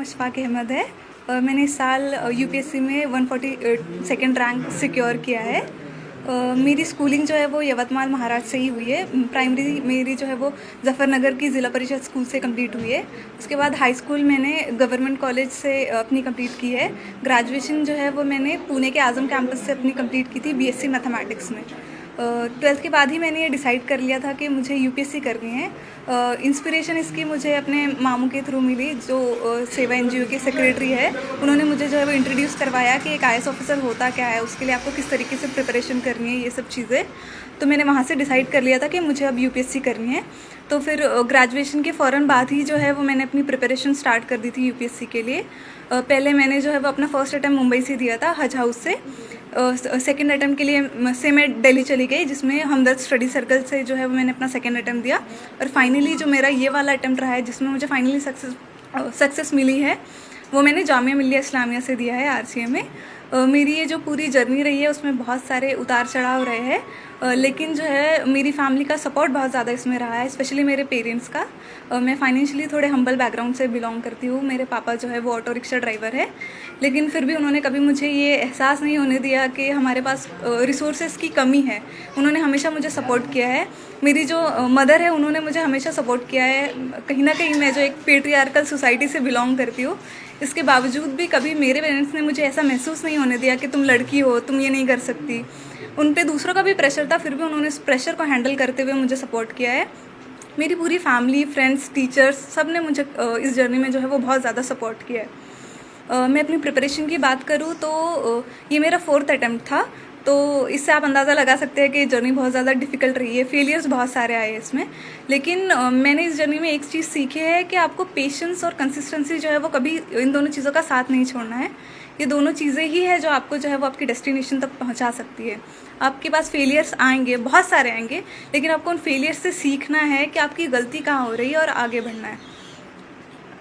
अशफाक अहमद है। मैंने इस साल यूपीएससी में 140 सेकेंड रैंक सिक्योर किया है। मेरी स्कूलिंग जो है वो यवतमाल महाराज से ही हुई है। प्राइमरी मेरी जो है वो जफ़रनगर की ज़िला परिषद स्कूल से कंप्लीट हुई है। उसके बाद हाई स्कूल मैंने गवर्नमेंट कॉलेज से अपनी कंप्लीट की है। ग्रेजुएशन जो है वो मैंने पुणे के आज़म कैंपस से अपनी कंप्लीट की थी बीएससी मैथमेटिक्स में। 12th के बाद ही मैंने ये डिसाइड कर लिया था कि मुझे यूपीएससी करनी है। इंस्पिरेशन इसकी मुझे अपने मामू के थ्रू मिली, जो सेवा एनजीओ के सेक्रेटरी है। उन्होंने मुझे जो है वो इंट्रोड्यूस करवाया कि एक आईएएस ऑफिसर होता क्या है, उसके लिए आपको किस तरीके से प्रिपरेशन करनी है, ये सब चीज़ें। तो मैंने वहाँ से डिसाइड कर लिया था कि मुझे अब यूपीएससी करनी है। तो फिर ग्रेजुएशन के फ़ौरन बाद ही जो है वो मैंने अपनी प्रिपरेशन स्टार्ट कर दी थी यूपीएससी के लिए। पहले मैंने जो है वो अपना फर्स्ट अटैम्प्ट मुंबई से दिया था, हज हाउस से। सेकेंड अटैम्प्ट के लिए से मैं दिल्ली चली गई, जिसमें हमदर्द स्टडी सर्कल से जो है वो मैंने अपना सेकेंड अटैम्प्ट दिया। और फाइनली जो मेरा ये वाला अटैम्प्ट रहा है, जिसमें मुझे फाइनली सक्सेस मिली है, वो मैंने जामिया मिल्लिया इस्लामिया से दिया है, आरसीए में। मेरी ये जो पूरी जर्नी रही है उसमें बहुत सारे उतार चढ़ाव रहे हैं, लेकिन जो है मेरी फैमिली का सपोर्ट बहुत ज़्यादा इसमें रहा है, स्पेशली मेरे पेरेंट्स का। मैं फाइनेंशियली थोड़े हम्बल बैकग्राउंड से बिलोंग करती हूँ। मेरे पापा जो है वो ऑटो रिक्शा ड्राइवर है, लेकिन फिर भी उन्होंने कभी मुझे ये एहसास नहीं होने दिया कि हमारे पास रिसोर्सेज की कमी है। उन्होंने हमेशा मुझे सपोर्ट किया है। मेरी जो मदर है, उन्होंने मुझे हमेशा सपोर्ट किया है। कहीं ना कहीं मैं जो एक पेट्रियार्कल सोसाइटी से बिलोंग करती हूँ, इसके बावजूद भी कभी मेरे पेरेंट्स ने मुझे ऐसा महसूस नहीं होने दिया कि तुम लड़की हो, तुम ये नहीं कर सकती। उन पे दूसरों का भी प्रेशर था, फिर भी उन्होंने इस प्रेशर को हैंडल करते हुए मुझे सपोर्ट किया है। मेरी पूरी फैमिली, फ्रेंड्स, टीचर्स, सब ने मुझे इस जर्नी में जो है वो बहुत ज़्यादा सपोर्ट किया है। मैं अपनी प्रिपरेशन की बात करूँ तो ये मेरा 4th अटैम्प्ट था, तो इससे आप अंदाज़ा लगा सकते हैं कि जर्नी बहुत ज़्यादा डिफ़िकल्ट रही है। फेलियर्स बहुत सारे आए हैं इसमें, लेकिन मैंने इस जर्नी में एक चीज़ सीखी है कि आपको पेशेंस और कंसिस्टेंसी जो है वो कभी इन दोनों चीज़ों का साथ नहीं छोड़ना है। ये दोनों चीज़ें ही है जो आपको जो है वो आपकी डेस्टिनेशन तक पहुंचा सकती है। आपके पास फेलियर्स आएंगे, बहुत सारे आएंगे, लेकिन आपको उन फेलियर्स से सीखना है कि आपकी गलती कहाँ हो रही है और आगे बढ़ना है।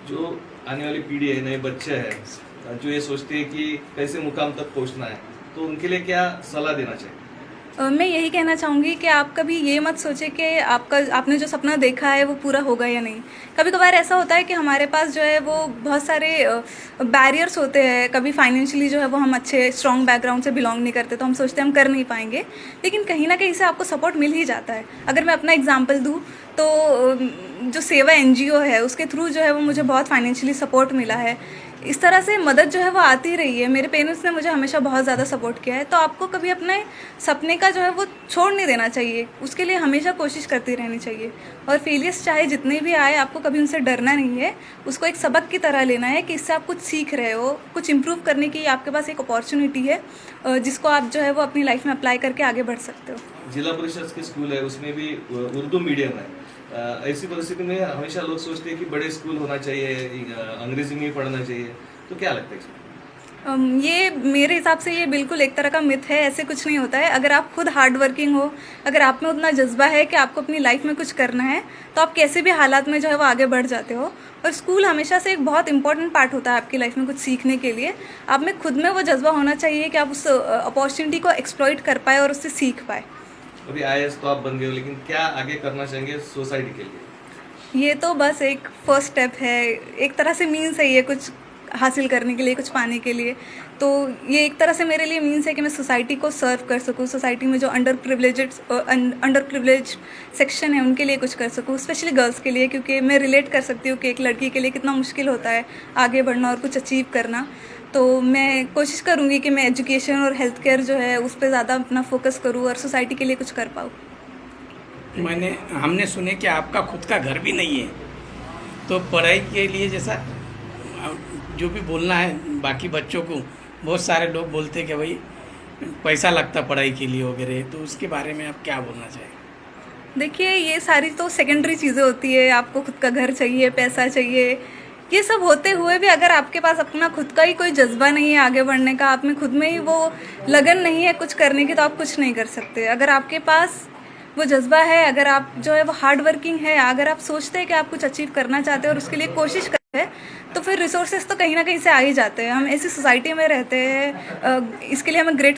जो आने वाली पीढ़ी है, नए बच्चे हैं जो ये सोचते हैं कि कैसे मुकाम तक पहुंचना है, तो उनके लिए क्या सलाह देना चाहिए? मैं यही कहना चाहूँगी कि आप कभी ये मत सोचें कि आपने जो सपना देखा है वो पूरा होगा या नहीं। कभी कभार ऐसा होता है कि हमारे पास जो है वो बहुत सारे बैरियर्स होते हैं। कभी फाइनेंशियली जो है वो हम अच्छे स्ट्रॉन्ग बैकग्राउंड से बिलोंग नहीं करते, तो हम सोचते हैं हम कर नहीं पाएंगे, लेकिन कहीं ना कहीं से आपको सपोर्ट मिल ही जाता है। अगर मैं अपना एग्जाम्पल दूँ तो जो सेवा एनजीओ है, उसके थ्रू जो है वो मुझे बहुत फाइनेंशियली सपोर्ट मिला है। इस तरह से मदद जो है वो आती रही है। मेरे पेरेंट्स ने मुझे हमेशा बहुत ज़्यादा सपोर्ट किया है। तो आपको कभी अपने सपने का जो है वो छोड़ नहीं देना चाहिए, उसके लिए हमेशा कोशिश करती रहनी चाहिए। और फेलियर्स चाहे जितने भी आए, आपको कभी उनसे डरना नहीं है। उसको एक सबक की तरह लेना है कि इससे आप कुछ सीख रहे हो, कुछ इम्प्रूव करने की आपके पास एक अपॉर्चुनिटी है, जिसको आप जो है वो अपनी लाइफ में अप्लाई करके आगे बढ़ सकते हो। जिला परिषद के स्कूल है, उसमें भी उर्दू मीडियम है। ऐसी परिस्थिति में हमेशा लोग सोचते हैं कि बड़े स्कूल होना चाहिए, अंग्रेजी में ही पढ़ना चाहिए, तो क्या लगता है इसमें? ये मेरे हिसाब से ये बिल्कुल एक तरह का मिथ है। ऐसे कुछ नहीं होता है। अगर आप खुद हार्ड वर्किंग हो, अगर आप में उतना जज्बा है कि आपको अपनी लाइफ में कुछ करना है, तो आप कैसे भी हालात में जो है वो आगे बढ़ जाते हो। और स्कूल हमेशा से एक बहुत इंपॉर्टेंट पार्ट होता है आपकी लाइफ में कुछ सीखने के लिए। आप में खुद में वो जज्बा होना चाहिए कि आप उस अपॉर्चुनिटी को एक्सप्लॉइट कर पाए और उससे सीख पाए। अभी आईएएस तो आप बन गए हो, लेकिन क्या आगे करना चाहेंगे सोसाइटी के लिए? ये तो बस एक फर्स्ट स्टेप है, एक तरह से मीन्स है ये कुछ हासिल करने के लिए, कुछ पाने के लिए। तो ये एक तरह से मेरे लिए मीन्स है कि मैं सोसाइटी को सर्व कर सकूँ, सोसाइटी में जो अंडर प्रिविलेज सेक्शन है उनके लिए कुछ कर सकूँ, स्पेशली गर्ल्स के लिए, क्योंकि मैं रिलेट कर सकती हूँ कि एक लड़की के लिए कितना मुश्किल होता है आगे बढ़ना और कुछ अचीव करना। तो मैं कोशिश करूँगी कि मैं एजुकेशन और हेल्थ केयर जो है उस पर ज़्यादा अपना फोकस करूँ और सोसाइटी के लिए कुछ कर पाऊँ। हमने सुने कि आपका खुद का घर भी नहीं है, तो पढ़ाई के लिए जैसा जो भी बोलना है बाकी बच्चों को, बहुत सारे लोग बोलते हैं कि भाई पैसा लगता पढ़ाई के लिए वगैरह, तो उसके बारे में आप क्या बोलना चाहेंगे? देखिए, ये सारी तो सेकेंडरी चीज़ें होती है। आपको खुद का घर चाहिए, पैसा चाहिए, ये सब होते हुए भी अगर आपके पास अपना खुद का ही कोई जज्बा नहीं है आगे बढ़ने का, आप में खुद में ही वो लगन नहीं है कुछ करने की, तो आप कुछ नहीं कर सकते। अगर आपके पास वो जज्बा है, अगर आप जो है वो हार्ड वर्किंग है, अगर आप सोचते हैं कि आप कुछ अचीव करना चाहते हैं और उसके लिए कोशिश करते हैं, तो फिर रिसोर्सेज तो कहीं ना कहीं से आ ही जाते हैं। हम ऐसी सोसाइटी में रहते हैं, इसके लिए हमें ग्रेट